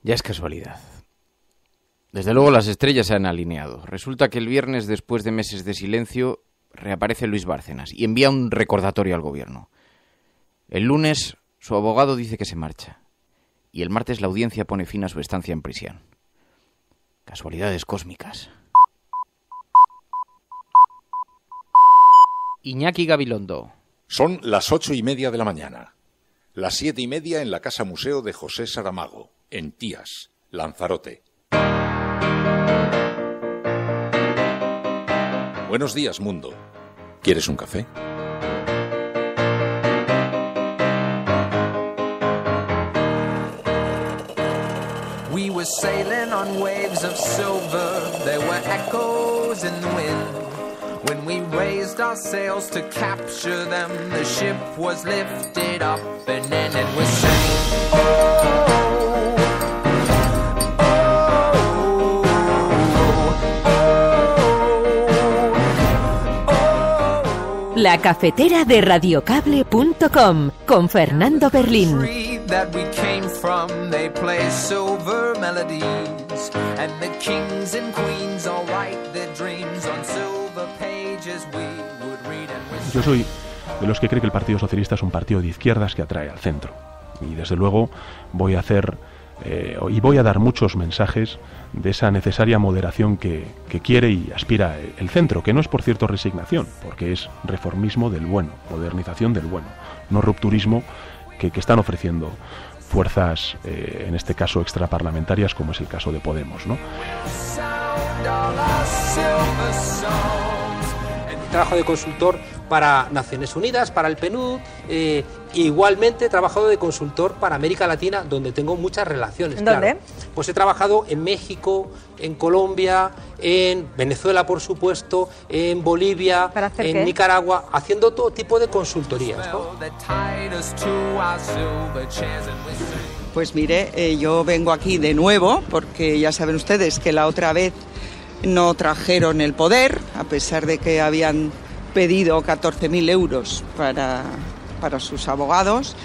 Ya es casualidad. Desde luego las estrellas se han alineado. Resulta que el viernes, después de meses de silencio, reaparece Luis Bárcenas y envía un recordatorio al gobierno. El lunes, su abogado dice que se marcha. Y el martes la audiencia pone fin a su estancia en prisión. Casualidades cósmicas. Iñaki Gabilondo. Son las 8:30 de la mañana. Las 7:30 en la Casa Museo de José Saramago, en Tías, Lanzarote. Buenos días, mundo. ¿Quieres un café? We were sailing on waves of silver. There were echoes in the wind. When we raised our sails to capture them, the ship was lifted up and then it was saying, oh, La cafetera de radiocable.com con Fernando Berlín. That we came from, they play silver melodies, and the kings and queens all write their dreams on silver pages we would read and whisper. Yo soy de los que cree que el Partido Socialista es un partido de izquierdas que atrae al centro, y desde luego voy a hacer y voy a dar muchos mensajes de esa necesaria moderación que quiere y aspira el centro, que no es por cierto resignación, porque es reformismo del bueno, modernización del bueno, no rupturismo que están ofreciendo fuerzas, en este caso extraparlamentarias, como es el caso de Podemos, ¿no? Trabajo de consultor para Naciones Unidas, para el PNUD, igualmente he trabajado de consultor para América Latina, donde tengo muchas relaciones. ¿Dónde? Claro. Pues he trabajado en México, en Colombia, en Venezuela, por supuesto, en Bolivia, en Nicaragua, haciendo todo tipo de consultorías, ¿no? Pues mire, yo vengo aquí de nuevo, porque ya saben ustedes que la otra vez no trajeron el poder, a pesar de que habían pedido 14.000 euros para sus abogados.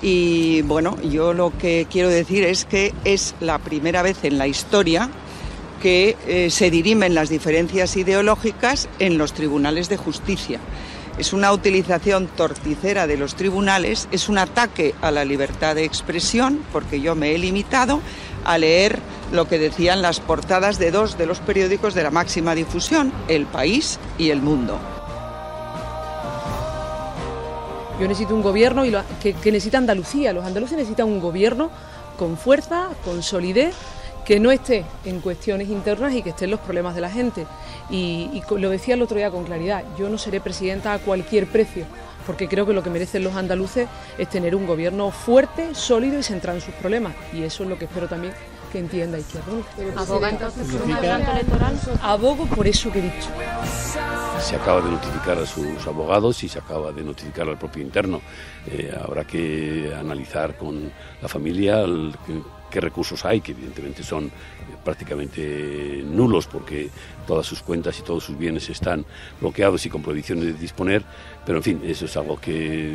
Y bueno, yo lo que quiero decir es que es la primera vez en la historia que se dirimen las diferencias ideológicas en los tribunales de justicia. Es una utilización torticera de los tribunales, es un ataque a la libertad de expresión, porque yo me he limitado a leer lo que decían las portadas de dos de los periódicos de la máxima difusión, El País y El Mundo. Yo necesito un gobierno que necesita Andalucía. Los andaluces necesitan un gobierno con fuerza, con solidez, que no esté en cuestiones internas y que esté en los problemas de la gente. Y lo decía el otro día con claridad, yo no seré presidenta a cualquier precio, porque creo que lo que merecen los andaluces es tener un gobierno fuerte, sólido y centrado en sus problemas. Y eso es lo que espero también que entienda Izquierda Unida. ¿Aboga entonces por un adelanto electoral? Abogo por eso que he dicho. Se acaba de notificar a sus abogados y se acaba de notificar al propio interno. Habrá que analizar con la familia qué recursos hay, que evidentemente son prácticamente nulos porque todas sus cuentas y todos sus bienes están bloqueados y con prohibiciones de disponer, pero en fin, eso es algo que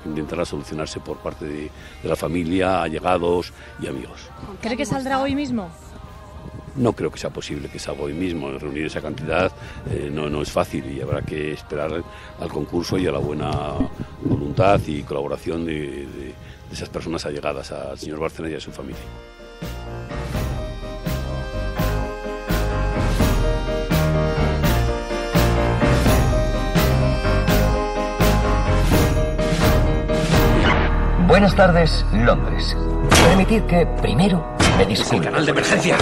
intentará solucionarse por parte de la familia, allegados y amigos. ¿Cree que saldrá hoy mismo? No creo que sea posible que salga hoy mismo. Reunir esa cantidad no es fácil y habrá que esperar al concurso y a la buena voluntad y colaboración de esas personas allegadas al señor Bárcenas y a su familia. Buenas tardes, Londres. Permitid que primero me disculpe. Es el canal de emergencia.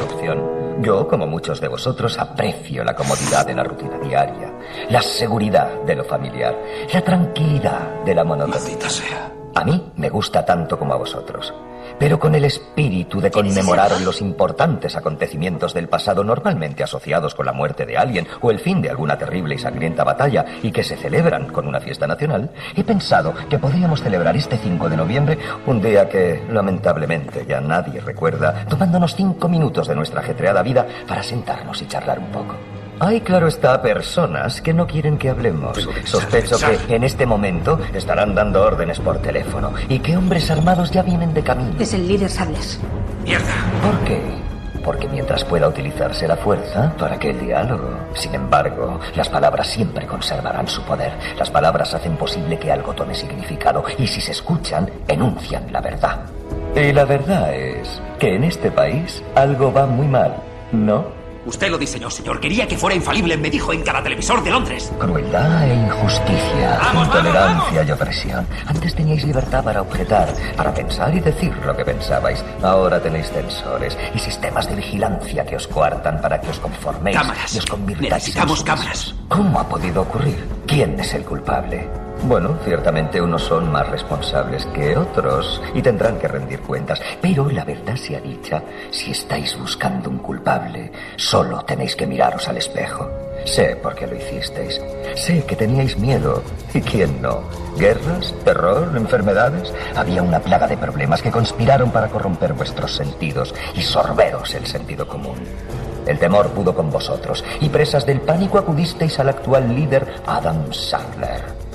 Yo, como muchos de vosotros, aprecio la comodidad de la rutina diaria, la seguridad de lo familiar, la tranquilidad de la monotonía. Maldita sea. A mí me gusta tanto como a vosotros, pero con el espíritu de conmemorar los importantes acontecimientos del pasado normalmente asociados con la muerte de alguien o el fin de alguna terrible y sangrienta batalla y que se celebran con una fiesta nacional, he pensado que podríamos celebrar este 5 de noviembre, un día que lamentablemente ya nadie recuerda, tomándonos 5 minutos de nuestra ajetreada vida para sentarnos y charlar un poco. Hay, claro está, personas que no quieren que hablemos. Sospecho que en este momento estarán dando órdenes por teléfono y que hombres armados ya vienen de camino. Es el líder Sables. ¡Mierda! ¿Por qué? Porque mientras pueda utilizarse la fuerza, ¿para qué el diálogo? Sin embargo, las palabras siempre conservarán su poder. Las palabras hacen posible que algo tome significado y si se escuchan, enuncian la verdad. Y la verdad es que en este país algo va muy mal, ¿no? Usted lo diseñó, señor. Quería que fuera infalible, me dijo en cada televisor de Londres. Crueldad e injusticia, intolerancia y opresión. Antes teníais libertad para objetar, para pensar y decir lo que pensabais. Ahora tenéis censores y sistemas de vigilancia que os coartan para que os conforméis. Cámaras. Y os convirtáis Necesitamos en cámaras. ¿Cómo ha podido ocurrir? ¿Quién es el culpable? Bueno, ciertamente unos son más responsables que otros y tendrán que rendir cuentas. Pero la verdad sea dicha, si estáis buscando un culpable, solo tenéis que miraros al espejo. Sé por qué lo hicisteis. Sé que teníais miedo. ¿Y quién no? ¿Guerras? ¿Terror? ¿Enfermedades? Había una plaga de problemas que conspiraron para corromper vuestros sentidos y sorberos el sentido común. El temor pudo con vosotros y presas del pánico acudisteis al actual líder Adam Sandler.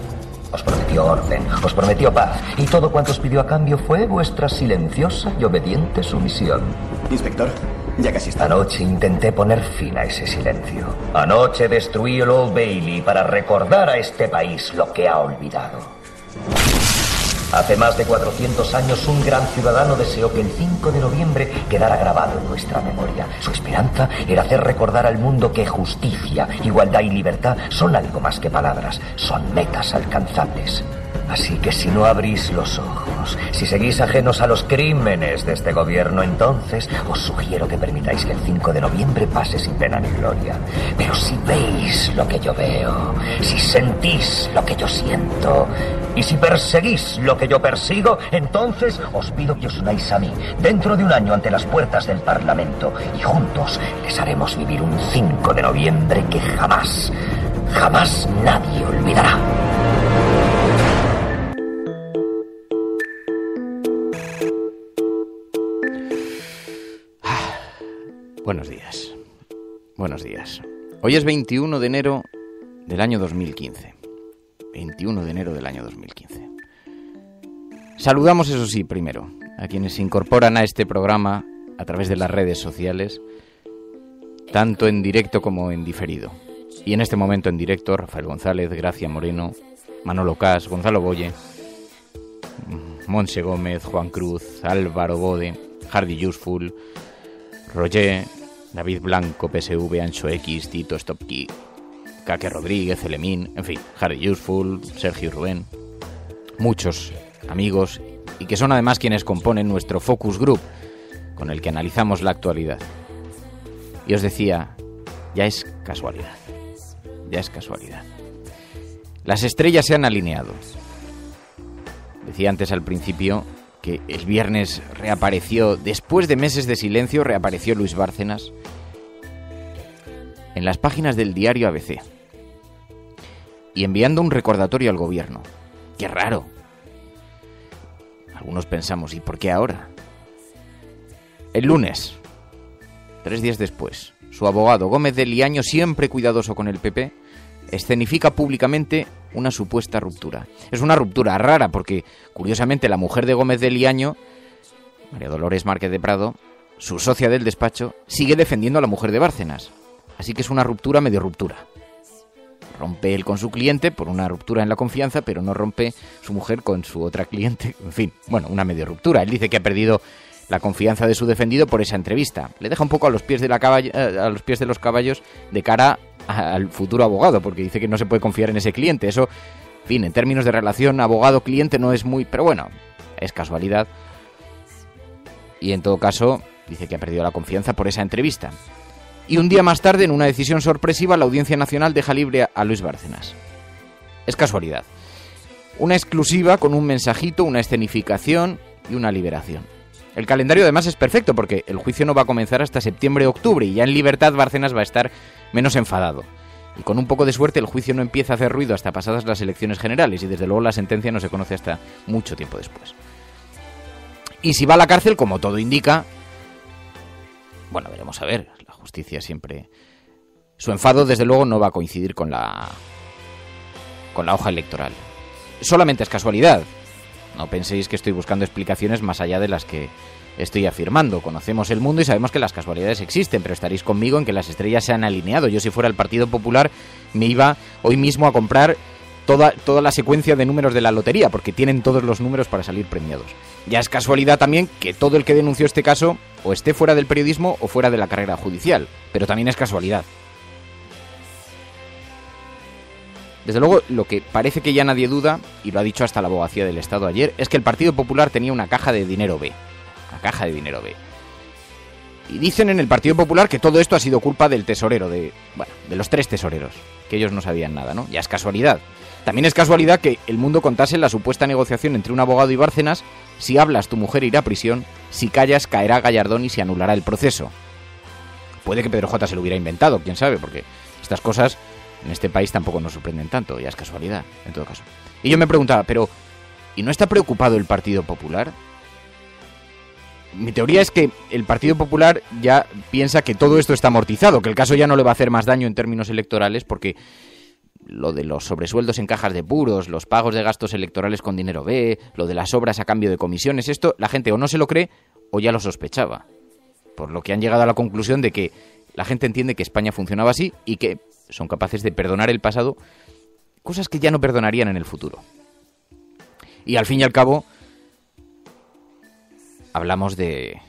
Os prometió orden, os prometió paz, y todo cuanto os pidió a cambio fue vuestra silenciosa y obediente sumisión. Inspector, ya casi está. Anoche intenté poner fin a ese silencio. Anoche destruí el Old Bailey para recordar a este país lo que ha olvidado. Hace más de 400 años un gran ciudadano deseó que el 5 de noviembre quedara grabado en nuestra memoria. Su esperanza era hacer recordar al mundo que justicia, igualdad y libertad son algo más que palabras, son metas alcanzables. Así que si no abrís los ojos, si seguís ajenos a los crímenes de este gobierno, entonces os sugiero que permitáis que el 5 de noviembre pase sin pena ni gloria. Pero si veis lo que yo veo, si sentís lo que yo siento, y si perseguís lo que yo persigo, entonces os pido que os unáis a mí dentro de un año ante las puertas del Parlamento y juntos les haremos vivir un 5 de noviembre que jamás, jamás nadie olvidará. Buenos días. Buenos días. Hoy es 21 de enero del año 2015. 21 de enero del año 2015. Saludamos, eso sí, primero, a quienes se incorporan a este programa a través de las redes sociales, tanto en directo como en diferido. Y en este momento en directo, Rafael González, Gracia Moreno, Manolo Cas, Gonzalo Boye, Montse Gómez, Juan Cruz, Álvaro Bode, Hardy Useful, Roger, David Blanco, PSV, Ancho X, Tito Stopki, Kake Rodríguez, Elemín, en fin, Hardy Useful, Sergio Rubén, muchos amigos y que son además quienes componen nuestro Focus Group con el que analizamos la actualidad. Y os decía, ya es casualidad, ya es casualidad. Las estrellas se han alineado. Decía antes al principio que el viernes reapareció, después de meses de silencio, reapareció Luis Bárcenas en las páginas del diario ABC y enviando un recordatorio al gobierno. ¡Qué raro! Algunos pensamos, ¿y por qué ahora? El lunes, 3 días después, su abogado Gómez de Liaño, siempre cuidadoso con el PP, escenifica públicamente una supuesta ruptura. Es una ruptura rara porque, curiosamente, la mujer de Gómez de Liaño, María Dolores Márquez de Prado, su socia del despacho, sigue defendiendo a la mujer de Bárcenas. Así que es una ruptura medio ruptura. Rompe él con su cliente por una ruptura en la confianza, pero no rompe su mujer con su otra cliente. En fin, bueno, una medio ruptura. Él dice que ha perdido la confianza de su defendido por esa entrevista. Le deja un poco a los pies de los caballos de cara al futuro abogado, porque dice que no se puede confiar en ese cliente. Eso, en fin, en términos de relación abogado-cliente no es muy... Pero bueno, es casualidad. Y en todo caso, dice que ha perdido la confianza por esa entrevista. Y un día más tarde, en una decisión sorpresiva, la Audiencia Nacional deja libre a Luis Bárcenas. Es casualidad. Una exclusiva con un mensajito, una escenificación y una liberación. El calendario además es perfecto porque el juicio no va a comenzar hasta septiembre-octubre y ya en libertad Bárcenas va a estar menos enfadado. Y con un poco de suerte el juicio no empieza a hacer ruido hasta pasadas las elecciones generales y desde luego la sentencia no se conoce hasta mucho tiempo después. Y si va a la cárcel, como todo indica, bueno, veremos a ver, la justicia siempre... Su enfado desde luego no va a coincidir con la hoja electoral. Solamente es casualidad No penséis que estoy buscando explicaciones más allá de las que estoy afirmando. Conocemos el mundo y sabemos que las casualidades existen, pero estaréis conmigo en que las estrellas se han alineado. Yo, si fuera el Partido Popular, me iba hoy mismo a comprar toda la secuencia de números de la lotería, porque tienen todos los números para salir premiados. Ya es casualidad también que todo el que denunció este caso o esté fuera del periodismo o fuera de la carrera judicial, pero también es casualidad. Desde luego, lo que parece que ya nadie duda, y lo ha dicho hasta la Abogacía del Estado ayer, es que el Partido Popular tenía una caja de dinero B. Una caja de dinero B. Y dicen en el Partido Popular que todo esto ha sido culpa del tesorero, de los 3 tesoreros, que ellos no sabían nada, ¿no? Ya es casualidad. También es casualidad que El Mundo contase la supuesta negociación entre un abogado y Bárcenas: si hablas, tu mujer irá a prisión; si callas, caerá Gallardón y se anulará el proceso. Puede que Pedro J. se lo hubiera inventado, quién sabe, porque estas cosas en este país tampoco nos sorprenden tanto, ya es casualidad, en todo caso. Y yo me preguntaba, pero ¿y no está preocupado el Partido Popular? Mi teoría es que el Partido Popular ya piensa que todo esto está amortizado, que el caso ya no le va a hacer más daño en términos electorales, porque lo de los sobresueldos en cajas de puros, los pagos de gastos electorales con dinero B, lo de las obras a cambio de comisiones, esto la gente o no se lo cree o ya lo sospechaba. Por lo que han llegado a la conclusión de que la gente entiende que España funcionaba así y que son capaces de perdonar el pasado, cosas que ya no perdonarían en el futuro. Y al fin y al cabo, hablamos de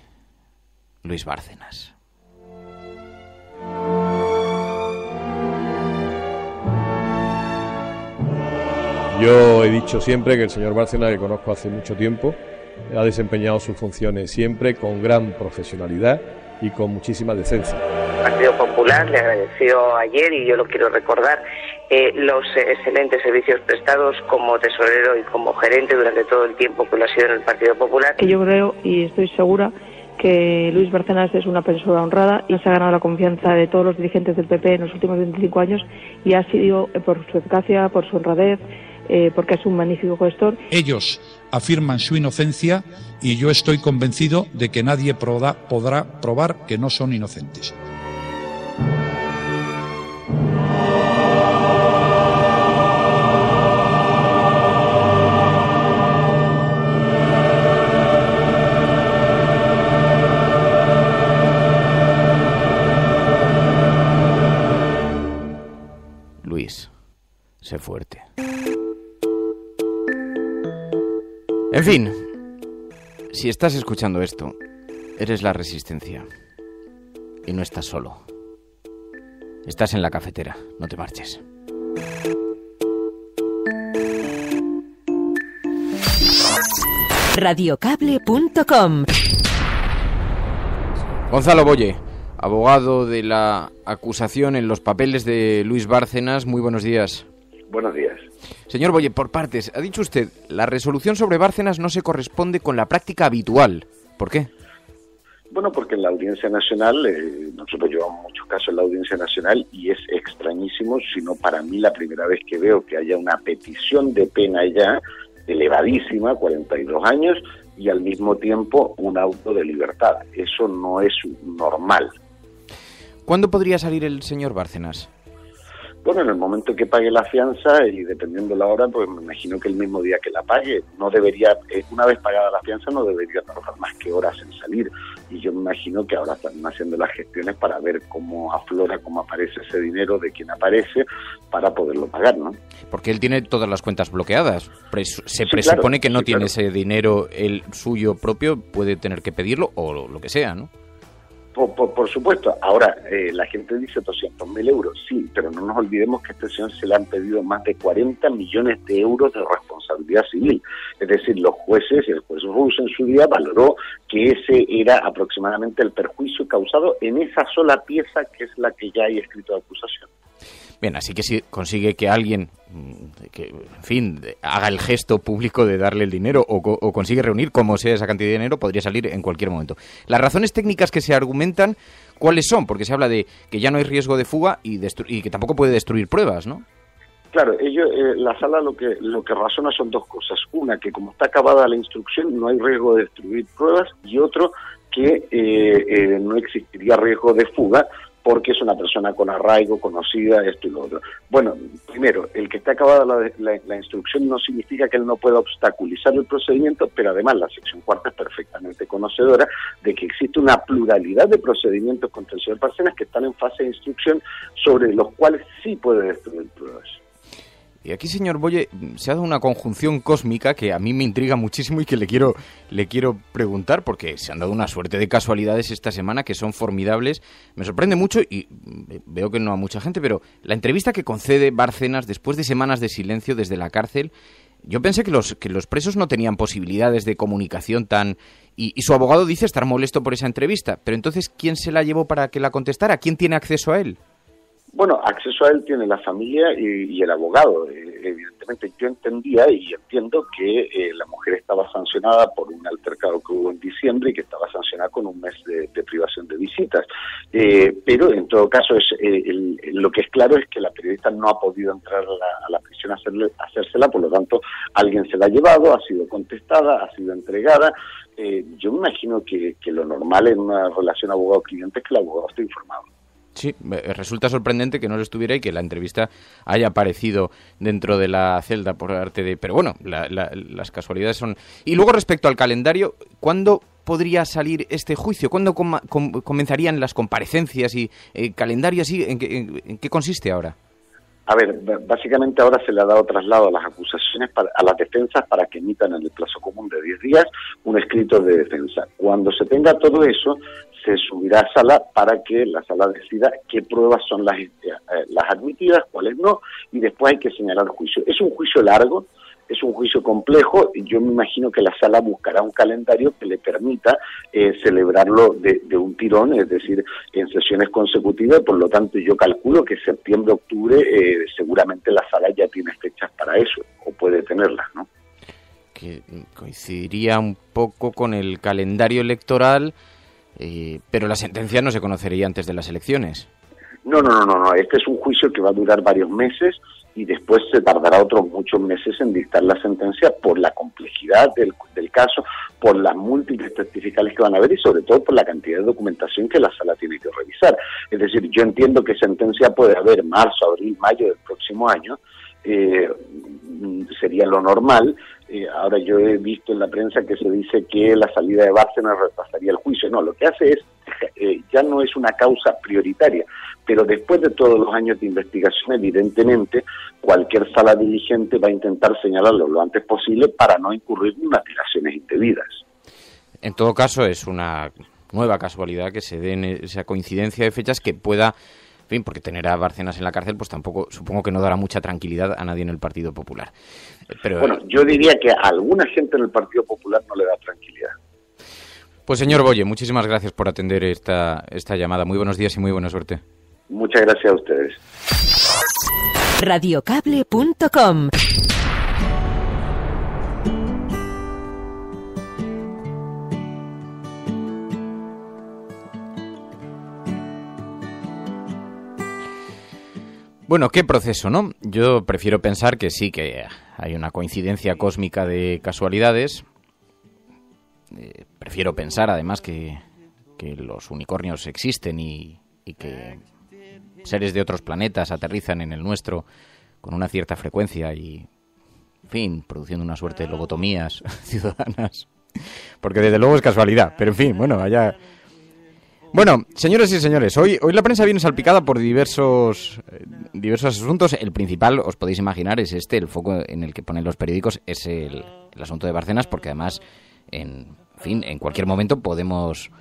Luis Bárcenas. Yo he dicho siempre que el señor Bárcenas, que conozco hace mucho tiempo, ha desempeñado sus funciones siempre con gran profesionalidad y con muchísima decencia. El Partido Popular le agradeció ayer, y yo lo quiero recordar, los excelentes servicios prestados como tesorero y como gerente durante todo el tiempo que lo ha sido en el Partido Popular. Yo creo y estoy segura que Luis Bárcenas es una persona honrada y se ha ganado la confianza de todos los dirigentes del PP en los últimos 25 años y ha sido por su eficacia, por su honradez, porque es un magnífico gestor. Ellos afirman su inocencia y yo estoy convencido de que nadie podrá probar que no son inocentes. Luis, sé fuerte. En fin, si estás escuchando esto, eres la Resistencia. Y no estás solo. Estás en la cafetera, no te marches. Radiocable.com. Gonzalo Boye, abogado de la acusación en los papeles de Luis Bárcenas. Muy buenos días. Buenos días. Señor Boye, por partes. Ha dicho usted, la resolución sobre Bárcenas no se corresponde con la práctica habitual. ¿Por qué? Bueno, porque en la Audiencia Nacional, nosotros llevamos muchos casos en la Audiencia Nacional y es extrañísimo, sino para mí la primera vez que veo que haya una petición de pena ya elevadísima, 42 años, y al mismo tiempo un auto de libertad. Eso no es normal. ¿Cuándo podría salir el señor Bárcenas? Bueno, en el momento que pague la fianza y dependiendo la hora, pues me imagino que el mismo día que la pague. No debería, una vez pagada la fianza, no debería tardar más que horas en salir. Y yo me imagino que ahora están haciendo las gestiones para ver cómo aflora, cómo aparece ese dinero, de quién aparece, para poderlo pagar, ¿no? Porque él tiene todas las cuentas bloqueadas. Se presupone que no tiene ese dinero el suyo propio, puede tener que pedirlo o lo que sea, ¿no? Por supuesto. Ahora, la gente dice 200.000 euros, sí, pero no nos olvidemos que a este señor se le han pedido más de 40 millones de euros de responsabilidad civil. Es decir, los jueces, el juez Rus en su día valoró que ese era aproximadamente el perjuicio causado en esa sola pieza que es la que ya hay escrito de acusación. Bien, así que si consigue que alguien, en fin, haga el gesto público de darle el dinero o consigue reunir como sea esa cantidad de dinero, podría salir en cualquier momento. Las razones técnicas que se argumentan, ¿cuáles son? Porque se habla de que ya no hay riesgo de fuga y que tampoco puede destruir pruebas, ¿no? Claro, la sala lo que razona son dos cosas. Una, que como está acabada la instrucción no hay riesgo de destruir pruebas, y otro, que no existiría riesgo de fuga porque es una persona con arraigo, conocida, esto y lo otro. Bueno, primero, el que esté acabada la instrucción no significa que él no pueda obstaculizar el procedimiento, pero además la sección cuarta es perfectamente conocedora de que existe una pluralidad de procedimientos contra el señor Bárcenas que están en fase de instrucción, sobre los cuales sí puede destruir pruebas. Y aquí, señor Boye, se ha dado una conjunción cósmica que a mí me intriga muchísimo y que le quiero preguntar, porque se han dado una suerte de casualidades esta semana que son formidables. Me sorprende mucho y veo que no a mucha gente, pero la entrevista que concede Bárcenas después de semanas de silencio desde la cárcel, yo pensé que los presos no tenían posibilidades de comunicación tan... Y su abogado dice estar molesto por esa entrevista, pero entonces, ¿quién se la llevó para que la contestara? ¿Quién tiene acceso a él? Bueno, acceso a él tiene la familia y el abogado. Evidentemente yo entendía y entiendo que la mujer estaba sancionada por un altercado que hubo en diciembre y que estaba sancionada con un mes de privación de visitas. Pero en todo caso lo que es claro es que la periodista no ha podido entrar a la prisión a hacérsela, por lo tanto alguien se la ha llevado, ha sido contestada, ha sido entregada. Yo me imagino que lo normal en una relación abogado-cliente es que el abogado esté informado. Sí, resulta sorprendente que no lo estuviera y que la entrevista haya aparecido dentro de la celda por arte de... Pero bueno, las casualidades son... Y luego respecto al calendario, ¿cuándo podría salir este juicio? ¿Cuándo comenzarían las comparecencias y calendario así? ¿En qué consiste ahora? A ver, básicamente ahora se le ha dado traslado a las acusaciones, a las defensas, para que emitan en el plazo común de 10 días un escrito de defensa. Cuando se tenga todo eso, se subirá a sala para que la sala decida qué pruebas son las admitidas, cuáles no, y después hay que señalar el juicio. Es un juicio largo, es un juicio complejo, y yo me imagino que la sala buscará un calendario que le permita celebrarlo de un tirón, es decir, en sesiones consecutivas. Por lo tanto, yo calculo que septiembre, octubre, seguramente la sala ya tiene fechas para eso, o puede tenerlas, ¿no? Que coincidiría un poco con el calendario electoral, pero la sentencia no se conocería antes de las elecciones. No, este es un juicio que va a durar varios meses y después se tardará otros muchos meses en dictar la sentencia por la complejidad del caso, por las múltiples testificales que van a haber y sobre todo por la cantidad de documentación que la sala tiene que revisar. Es decir, yo entiendo que sentencia puede haber marzo, abril, mayo del próximo año, sería lo normal. Ahora yo he visto en la prensa que se dice que la salida de Bárcenas retrasaría el juicio. No, lo que hace es, ya no es una causa prioritaria, pero después de todos los años de investigación, evidentemente, cualquier sala diligente va a intentar señalarlo lo antes posible para no incurrir en unas dilaciones indebidas. En todo caso, es una nueva casualidad que se den esa coincidencia de fechas que pueda... En fin, porque tener a Bárcenas en la cárcel, pues tampoco, supongo que no dará mucha tranquilidad a nadie en el Partido Popular. Pero, bueno, yo diría que a alguna gente en el Partido Popular no le da tranquilidad. Pues señor Boye, muchísimas gracias por atender esta llamada. Muy buenos días y muy buena suerte. Muchas gracias a ustedes. Radiocable.com. Bueno, qué proceso, ¿no? Yo prefiero pensar que sí, que hay una coincidencia cósmica de casualidades. Prefiero pensar, además, que los unicornios existen y que seres de otros planetas aterrizan en el nuestro con una cierta frecuencia y, en fin, produciendo una suerte de lobotomías ciudadanas. Porque desde luego es casualidad, pero en fin, bueno, allá... Bueno, señores y señores, hoy la prensa viene salpicada por diversos asuntos. El principal, os podéis imaginar, es el foco en el que ponen los periódicos, es el asunto de Bárcenas, porque además, en cualquier momento podemos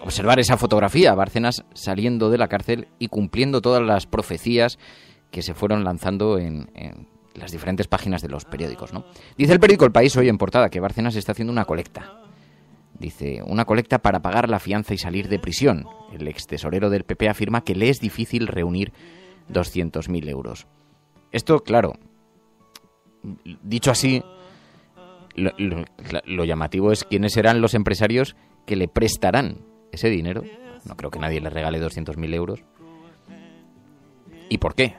observar esa fotografía, Bárcenas saliendo de la cárcel y cumpliendo todas las profecías que se fueron lanzando en las diferentes páginas de los periódicos, ¿no? Dice el periódico El País hoy en portada que Bárcenas está haciendo una colecta. Dice, una colecta para pagar la fianza y salir de prisión. El extesorero del PP afirma que le es difícil reunir 200.000 euros. Esto, claro, dicho así, lo llamativo es quiénes serán los empresarios que le prestarán ese dinero. No creo que nadie le regale 200.000 euros. ¿Y por qué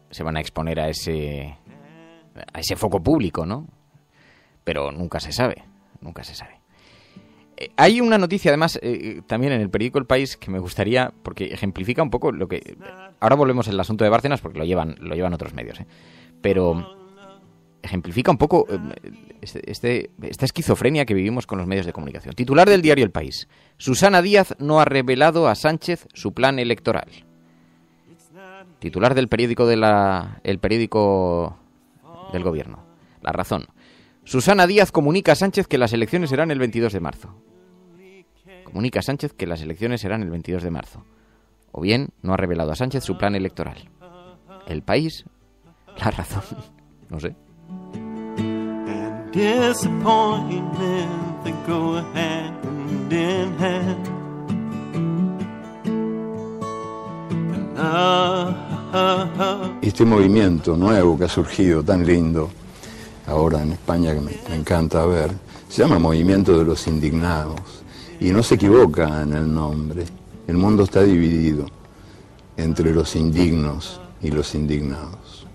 se van a exponer a ese foco público, no? Pero nunca se sabe, nunca se sabe. Hay una noticia, además, también en el periódico El País, que me gustaría, porque ejemplifica un poco lo que... Ahora volvemos al asunto de Bárcenas, porque lo llevan otros medios, pero ejemplifica un poco esta esquizofrenia que vivimos con los medios de comunicación. Titular del diario El País: Susana Díaz no ha revelado a Sánchez su plan electoral. Titular del periódico el periódico del gobierno. La Razón: Susana Díaz comunica a Sánchez que las elecciones serán el 22 de marzo. Comunica a Sánchez que las elecciones serán el 22 de marzo. O bien, no ha revelado a Sánchez su plan electoral. El País, La Razón, no sé. Este movimiento nuevo que ha surgido tan lindo ahora en España, que me encanta ver, se llama Movimiento de los Indignados, y no se equivoca en el nombre. El mundo está dividido entre los indignos y los indignados.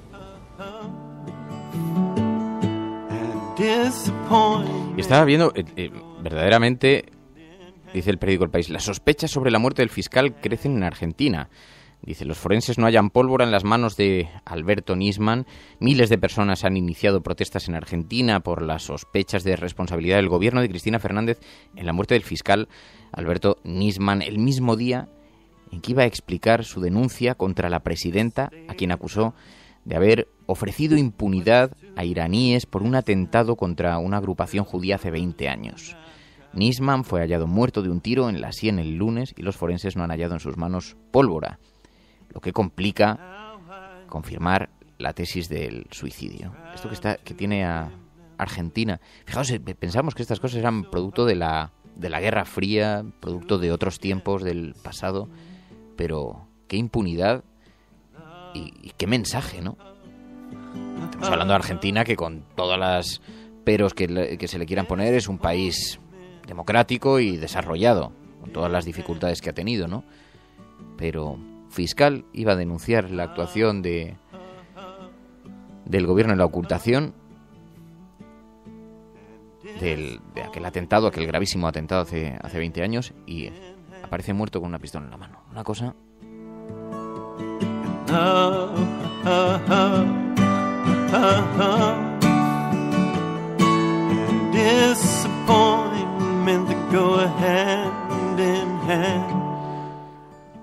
Y estaba viendo, verdaderamente, dice el periódico El País, las sospechas sobre la muerte del fiscal crecen en Argentina. Dice, los forenses no hallan pólvora en las manos de Alberto Nisman. Miles de personas han iniciado protestas en Argentina por las sospechas de responsabilidad del gobierno de Cristina Fernández en la muerte del fiscal Alberto Nisman, el mismo día en que iba a explicar su denuncia contra la presidenta, a quien acusó de haber ofrecido impunidad a iraníes por un atentado contra una agrupación judía hace 20 años. Nisman fue hallado muerto de un tiro en la sien el lunes y los forenses no han hallado en sus manos pólvora, lo que complica confirmar la tesis del suicidio. Esto que tiene a Argentina. Fijaos, pensamos que estas cosas eran producto de la Guerra Fría, producto de otros tiempos del pasado, pero qué impunidad y qué mensaje, ¿no? Estamos hablando de Argentina, que con todas las peros que se le quieran poner, es un país democrático y desarrollado, con todas las dificultades que ha tenido, ¿no? Pero fiscal iba a denunciar la actuación del gobierno en la ocultación de aquel atentado, aquel gravísimo atentado hace 20 años, y aparece muerto con una pistola en la mano. Una cosa...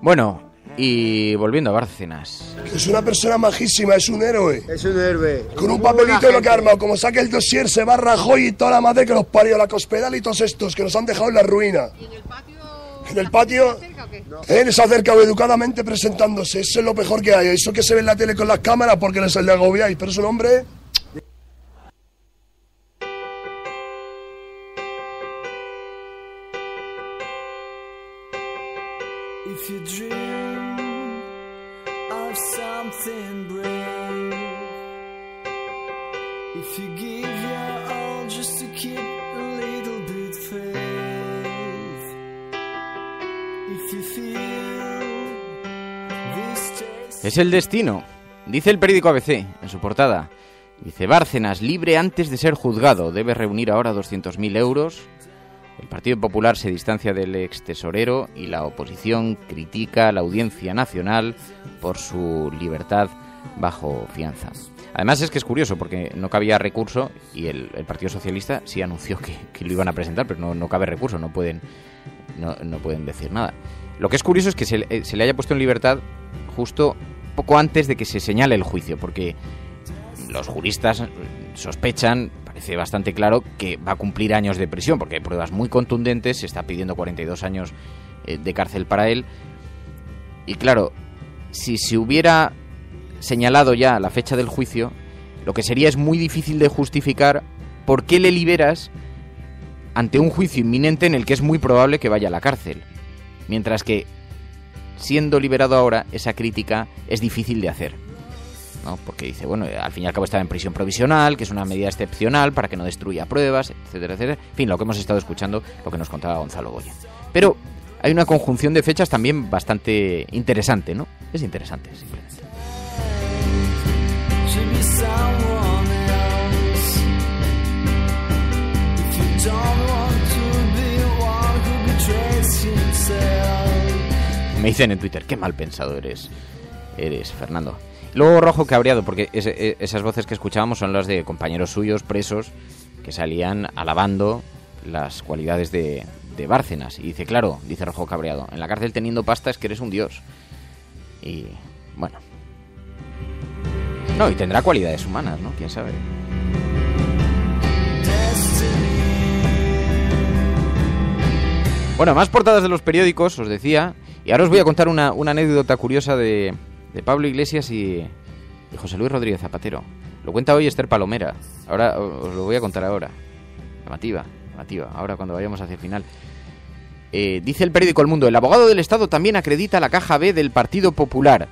Bueno, y volviendo a Bárcenas. Es una persona majísima, es un héroe. Es un héroe. Con un papelito lo que ha armado, como saque el dossier, se va Rajoy y toda la madre que los parió, la Cospedal y todos estos, que nos han dejado en la ruina. ¿Y en el patio? ¿En el patio? Se acerca educadamente presentándose, eso es lo mejor que hay. Eso que se ve en la tele con las cámaras porque les le agobiáis, pero es un hombre... If you dream of something brave, if you give your all just to keep a little bit faith, if you feel this taste... Es el destino, dice el periódico ABC en su portada. Dice, Bárcenas libre antes de ser juzgado, debe reunir ahora 200.000 euros. El Partido Popular se distancia del extesorero y la oposición critica a la Audiencia Nacional por su libertad bajo fianza. Además es que es curioso porque no cabía recurso y el Partido Socialista sí anunció que lo iban a presentar, pero no cabe recurso, no pueden decir nada. Lo que es curioso es que se le haya puesto en libertad justo poco antes de que se señale el juicio, porque los juristas sospechan, parece bastante claro, que va a cumplir años de prisión, porque hay pruebas muy contundentes, se está pidiendo 42 años de cárcel para él. Y claro, si se hubiera señalado ya la fecha del juicio, lo que sería es muy difícil de justificar por qué le liberas ante un juicio inminente en el que es muy probable que vaya a la cárcel. Mientras que, siendo liberado ahora, esa crítica es difícil de hacer, ¿no? Porque dice, bueno, al fin y al cabo estaba en prisión provisional, que es una medida excepcional para que no destruya pruebas, etcétera, etcétera. En fin, lo que hemos estado escuchando, lo que nos contaba Gonzalo Goya. Pero hay una conjunción de fechas también bastante interesante, ¿no? Es interesante, simplemente. Don't want to be one. Me dicen en Twitter, qué mal pensado eres, Fernando. Luego Rojo cabreado, porque esas voces que escuchábamos son las de compañeros suyos presos que salían alabando las cualidades de Bárcenas. Y dice, claro, dice Rojo cabreado, en la cárcel teniendo pasta es que eres un dios. Y bueno. No, y tendrá cualidades humanas, ¿no? ¿Quién sabe? Bueno, más portadas de los periódicos, os decía. Y ahora os voy a contar una anécdota curiosa de Pablo Iglesias y José Luis Rodríguez Zapatero. Lo cuenta hoy Esther Palomera. Ahora os lo voy a contar ahora. Llamativa. Ahora cuando vayamos hacia el final. Dice el periódico El Mundo, el abogado del Estado también acredita la caja B del Partido Popular.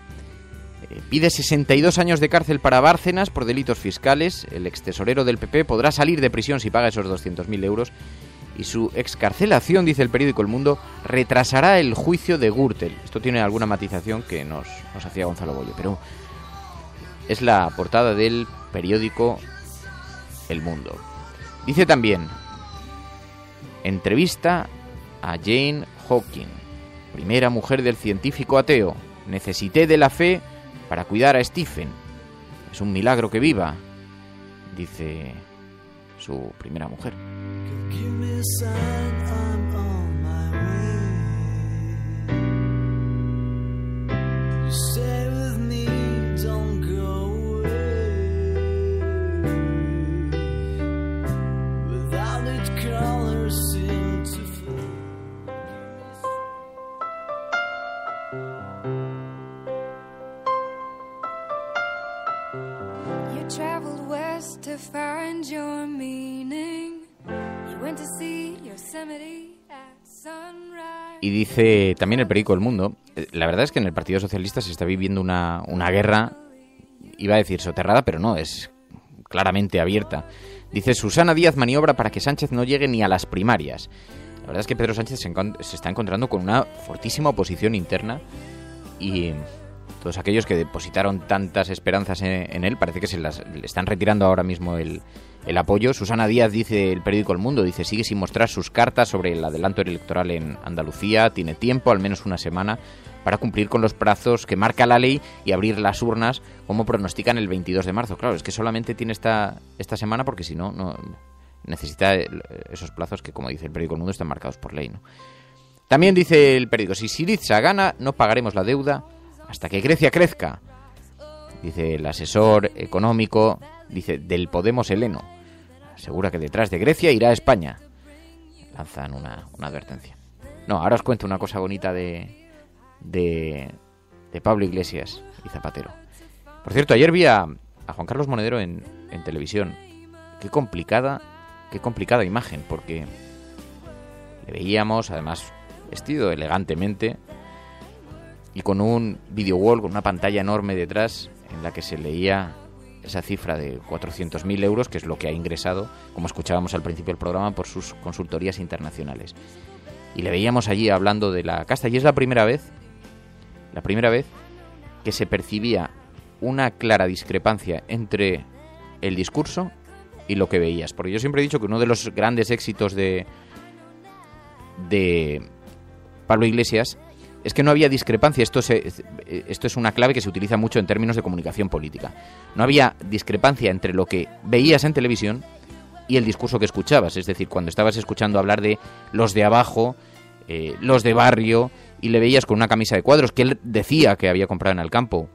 Pide 62 años de cárcel para Bárcenas por delitos fiscales. El extesorero del PP podrá salir de prisión si paga esos 200.000 euros. Y su excarcelación, dice el periódico El Mundo, retrasará el juicio de Gürtel. Esto tiene alguna matización que nos hacía Gonzalo Bollo, pero es la portada del periódico El Mundo. Dice también, entrevista a Jane Hawking, primera mujer del científico ateo. Necesité de la fe para cuidar a Stephen. Es un milagro que viva, dice su primera mujer. Y dice también el periódico El Mundo, la verdad es que en el Partido Socialista se está viviendo una guerra, iba a decir soterrada, pero no, es claramente abierta. Dice, Susana Díaz maniobra para que Sánchez no llegue ni a las primarias. La verdad es que Pedro Sánchez se está encontrando con una fortísima oposición interna y todos aquellos que depositaron tantas esperanzas en él parece que le están retirando ahora mismo el apoyo. Susana Díaz, dice el periódico El Mundo, dice, sigue sin mostrar sus cartas sobre el adelanto electoral en Andalucía. Tiene tiempo, al menos una semana, para cumplir con los plazos que marca la ley y abrir las urnas como pronostican el 22 de marzo. Claro, es que solamente tiene esta semana porque si no necesita esos plazos que, como dice el periódico El Mundo, están marcados por ley, ¿no? También dice el periódico, si Syriza gana, no pagaremos la deuda hasta que Grecia crezca. Dice el asesor económico, dice, del Podemos Heleno. Asegura que detrás de Grecia irá a España. Lanzan una advertencia. No, ahora os cuento una cosa bonita de Pablo Iglesias y Zapatero. Por cierto, ayer vi a Juan Carlos Monedero en televisión. Qué complicada imagen, porque le veíamos, además, vestido elegantemente y con un video wall, con una pantalla enorme detrás en la que se leía esa cifra de 400.000 euros, que es lo que ha ingresado, como escuchábamos al principio del programa, por sus consultorías internacionales. Y le veíamos allí hablando de la casta, y es la primera vez que se percibía una clara discrepancia entre el discurso y lo que veías. Porque yo siempre he dicho que uno de los grandes éxitos de Pablo Iglesias es que no había discrepancia. Esto es una clave que se utiliza mucho en términos de comunicación política. No había discrepancia entre lo que veías en televisión y el discurso que escuchabas. Es decir, cuando estabas escuchando hablar de los de abajo, los de barrio, y le veías con una camisa de cuadros que él decía que había comprado en Alcampo,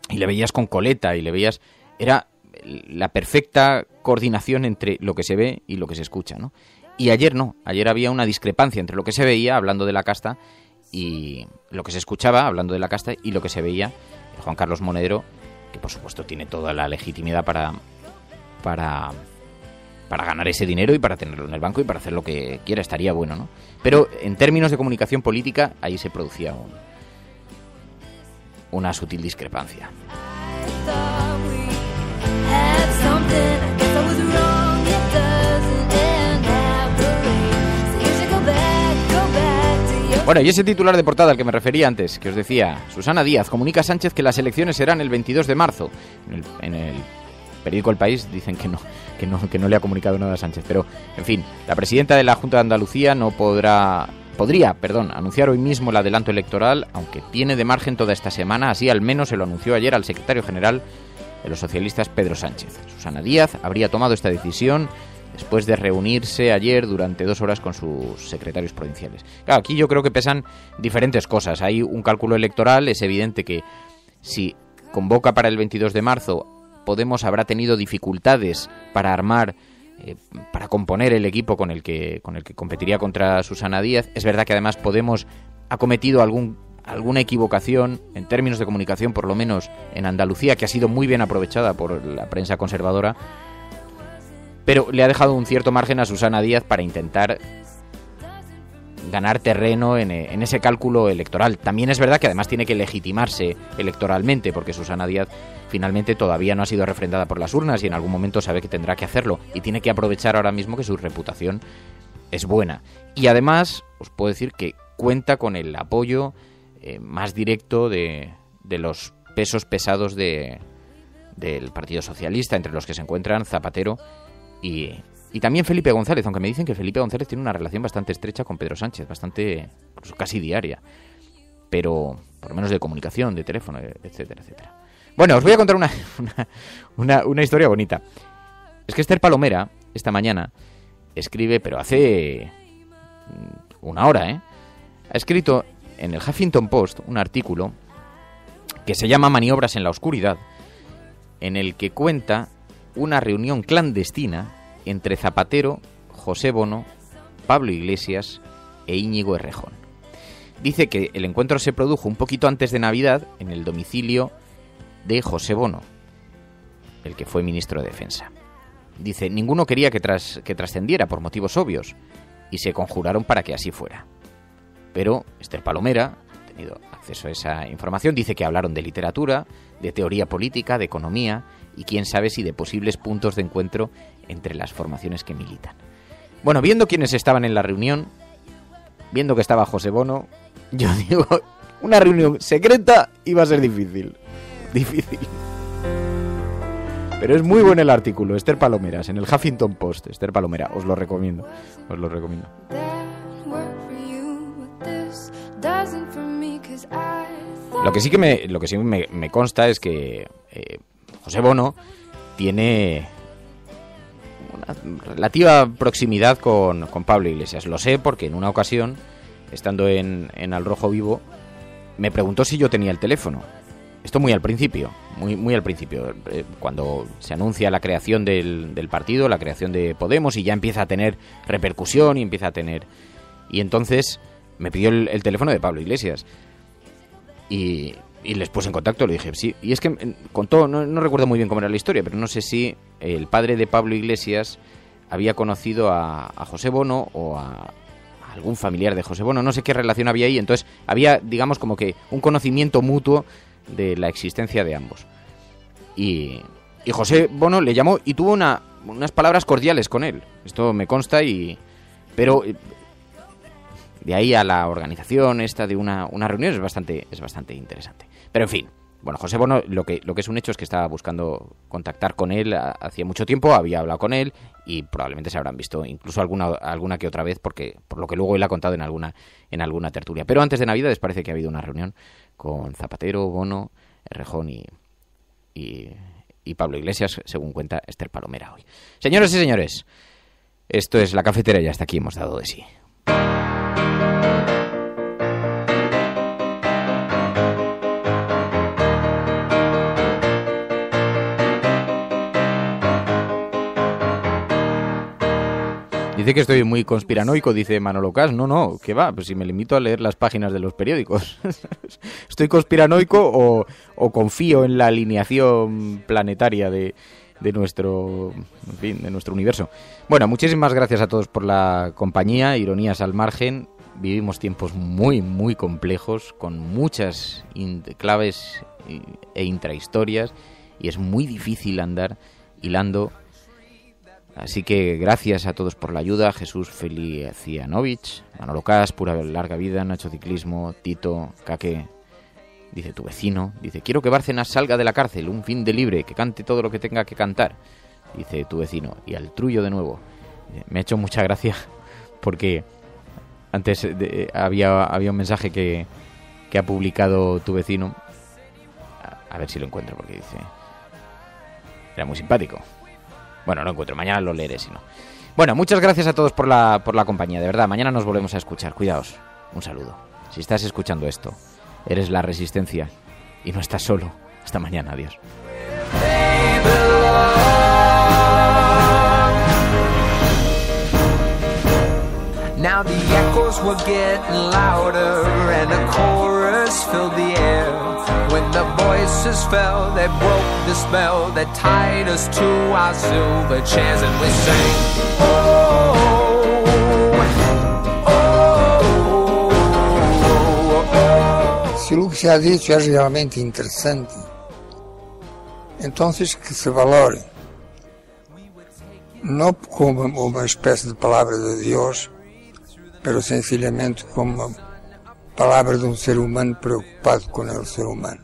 y le veías con coleta, y le veías... Era la perfecta coordinación entre lo que se ve y lo que se escucha, ¿no? Y ayer no. Ayer había una discrepancia entre lo que se veía, hablando de la casta, y lo que se escuchaba, hablando de la casta, y lo que se veía. Juan Carlos Monedero, que por supuesto tiene toda la legitimidad para ganar ese dinero y para tenerlo en el banco y para hacer lo que quiera, estaría bueno, ¿no? Pero en términos de comunicación política, ahí se producía una sutil discrepancia. Bueno, y ese titular de portada al que me refería antes, que os decía, Susana Díaz comunica a Sánchez que las elecciones serán el 22 de marzo. En el periódico El País dicen que no le ha comunicado nada a Sánchez, pero, en fin, la presidenta de la Junta de Andalucía no podrá anunciar hoy mismo el adelanto electoral, aunque tiene de margen toda esta semana, así al menos se lo anunció ayer al secretario general de los socialistas, Pedro Sánchez. Susana Díaz habría tomado esta decisión después de reunirse ayer durante 2 horas con sus secretarios provinciales. Claro, aquí yo creo que pesan diferentes cosas. Hay un cálculo electoral, es evidente que si convoca para el 22 de marzo, Podemos habrá tenido dificultades para armar, para componer el equipo con el que competiría contra Susana Díaz. Es verdad que además Podemos ha cometido alguna equivocación en términos de comunicación, por lo menos en Andalucía, que ha sido muy bien aprovechada por la prensa conservadora, pero le ha dejado un cierto margen a Susana Díaz para intentar ganar terreno en ese cálculo electoral. También es verdad que además tiene que legitimarse electoralmente, porque Susana Díaz finalmente todavía no ha sido refrendada por las urnas y en algún momento sabe que tendrá que hacerlo, y tiene que aprovechar ahora mismo que su reputación es buena. Y además os puedo decir que cuenta con el apoyo más directo de los pesos pesados del Partido Socialista, entre los que se encuentran Zapatero y también Felipe González, aunque me dicen que Felipe González tiene una relación bastante estrecha con Pedro Sánchez, bastante, casi diaria, pero por lo menos de comunicación, de teléfono, etcétera, etcétera. Bueno, os voy a contar una historia bonita. Es que Esther Palomera, esta mañana, escribe, pero hace una hora, ha escrito en el Huffington Post un artículo que se llama Maniobras en la oscuridad, en el que cuenta una reunión clandestina entre Zapatero, José Bono, Pablo Iglesias e Íñigo Errejón. Dice que el encuentro se produjo un poquito antes de Navidad en el domicilio de José Bono, el que fue ministro de Defensa. Dice, ninguno quería que trascendiera por motivos obvios, y se conjuraron para que así fuera. Pero Esther Palomera ha tenido acceso a esa información, dice que hablaron de literatura, de teoría política, de economía, y quién sabe si de posibles puntos de encuentro entre las formaciones que militan. Bueno, viendo quiénes estaban en la reunión, viendo que estaba José Bono, yo digo, una reunión secreta iba a ser difícil. Pero es muy bueno el artículo, Esther Palomeras, en el Huffington Post. Esther Palomera, os lo recomiendo. Lo que sí me consta es que José Bono tiene una relativa proximidad con Pablo Iglesias. Lo sé porque en una ocasión, estando en Al Rojo Vivo, me preguntó si yo tenía el teléfono. Esto muy al principio, muy al principio, cuando se anuncia la creación del partido, la creación de Podemos, y ya empieza a tener repercusión y entonces me pidió el teléfono de Pablo Iglesias y les puse en contacto, le dije sí, y es que contó, no recuerdo muy bien cómo era la historia, pero no sé si el padre de Pablo Iglesias había conocido a José Bono o a algún familiar de José Bono, no sé qué relación había ahí, entonces había, digamos, como que un conocimiento mutuo de la existencia de ambos. Y José Bono le llamó y tuvo unas palabras cordiales con él. Esto me consta, pero de ahí a la organización esta de una reunión es bastante interesante. Pero en fin, bueno, José Bono lo que es un hecho es que estaba buscando contactar con él hacía mucho tiempo, había hablado con él y probablemente se habrán visto incluso alguna que otra vez, porque por lo que luego él ha contado en alguna tertulia. Pero antes de Navidades parece que ha habido una reunión con Zapatero, Bono, Errejón y Pablo Iglesias, según cuenta Esther Palomera hoy. Señoras y señores, esto es La Cafetera y hasta aquí hemos dado de sí. Dice que estoy muy conspiranoico, dice Manolo Cas. No, ¿qué va? Pues si me limito a leer las páginas de los periódicos. ¿Estoy conspiranoico o confío en la alineación planetaria de nuestro universo? Bueno, muchísimas gracias a todos por la compañía, ironías al margen. Vivimos tiempos muy, muy complejos, con muchas claves e intrahistorias, y es muy difícil andar hilando. Así que gracias a todos por la ayuda. Jesús Felicianovich, Manolo Cas, Pura Larga Vida, Nacho Ciclismo, Tito, Caque, dice tu vecino, dice quiero que Bárcenas salga de la cárcel, un fin de libre, que cante todo lo que tenga que cantar, dice tu vecino. Y al Trullo de nuevo, me ha hecho mucha gracia porque Antes había un mensaje que ha publicado tu vecino. A ver si lo encuentro, porque dice... Era muy simpático. Bueno, lo encuentro. Mañana lo leeré, si no. Bueno, muchas gracias a todos por la compañía. De verdad, mañana nos volvemos a escuchar. Cuidaos. Un saludo. Si estás escuchando esto, eres la resistencia y no estás solo. Hasta mañana. Adiós. Now the echoes were getting louder and a chorus filled the air. When the voices fell, they broke the spell that tied us to our silver chairs, and we sang, oh, oh, oh, oh. Se o que se ha dicho é realmente interessante, então que se valore, não como uma espécie de palavra de Deus, pero sencillamente como uma palavra de um ser humano preocupado com o ser humano.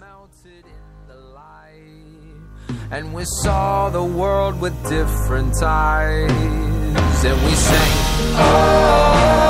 And we saw the world with different eyes, and we sang, oh.